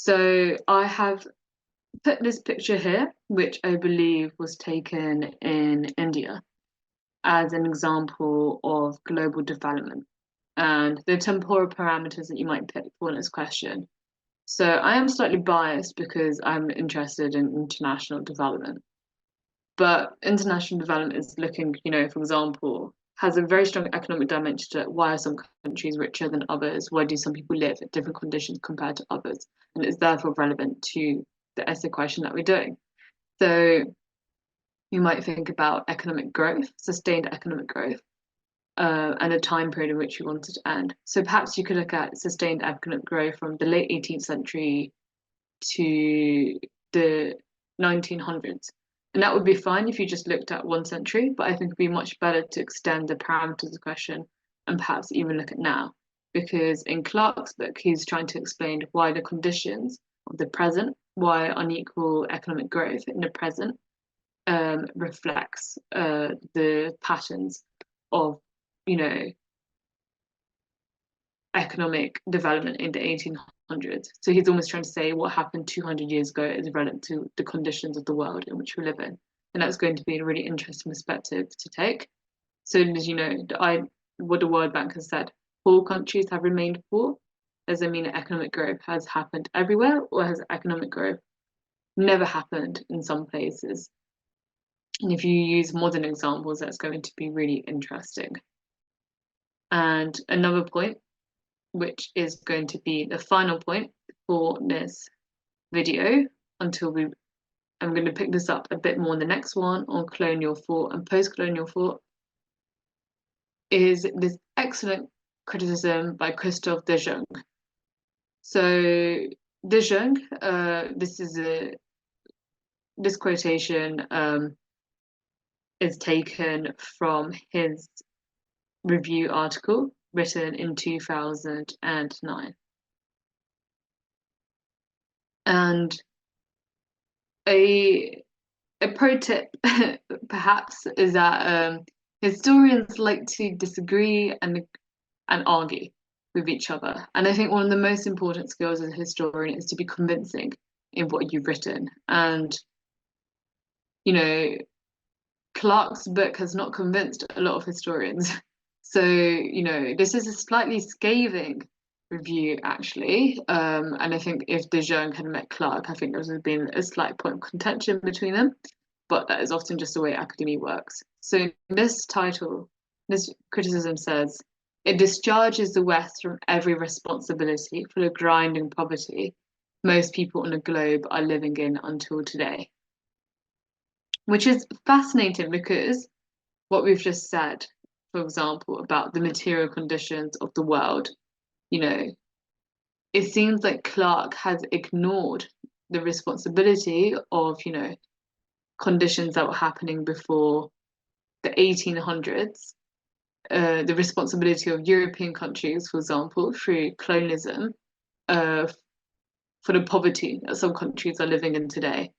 So I have put this picture here, which I believe was taken in India as an example of global development and the temporal parameters that you might pick for this question. So I am slightly biased because I'm interested in international development. But international development is looking, for example, has a very strong economic dimension to it. Why are some countries richer than others? Why do some people live at different conditions compared to others? And it's therefore relevant to the essay question that we're doing. So you might think about economic growth, sustained economic growth, and a time period in which you want it to end. So perhaps you could look at sustained economic growth from the late 18th century to the 1900s. And that would be fine if you just looked at one century, but I think it'd be much better to extend the parameters of the question and perhaps even look at now. Because in Clarke's book, he's trying to explain why the conditions of the present, why unequal economic growth in the present reflects the patterns of, economic development in the 1800s. So he's almost trying to say what happened 200 years ago is relevant to the conditions of the world in which we live in. And that's going to be a really interesting perspective to take. So as you know, what the World Bank has said, poor countries have remained poor. Does it mean that economic growth has happened everywhere, or has economic growth never happened in some places? And if you use modern examples, that's going to be really interesting. And another point, which is going to be the final point for this video I'm going to pick this up a bit more in the next one on colonial thought and post-colonial thought, is this excellent criticism by Christophe de Jong. So de Jong, this quotation is taken from his review article written in 2009. And a pro tip perhaps is that historians like to disagree and argue with each other. And I think one of the most important skills as a historian is to be convincing in what you've written. And, Clarke's book has not convinced a lot of historians. So, this is a slightly scathing review, actually. And I think if de Jong had met Clarke, I think there would have been a slight point of contention between them. But that is often just the way academia works. So this criticism says, it discharges the West from every responsibility for the grinding poverty most people on the globe are living in until today. Which is fascinating because what we've just said, for example, about the material conditions of the world, it seems like Clarke has ignored the responsibility of, conditions that were happening before the 1800s, the responsibility of European countries, for example, through colonialism, for the poverty that some countries are living in today.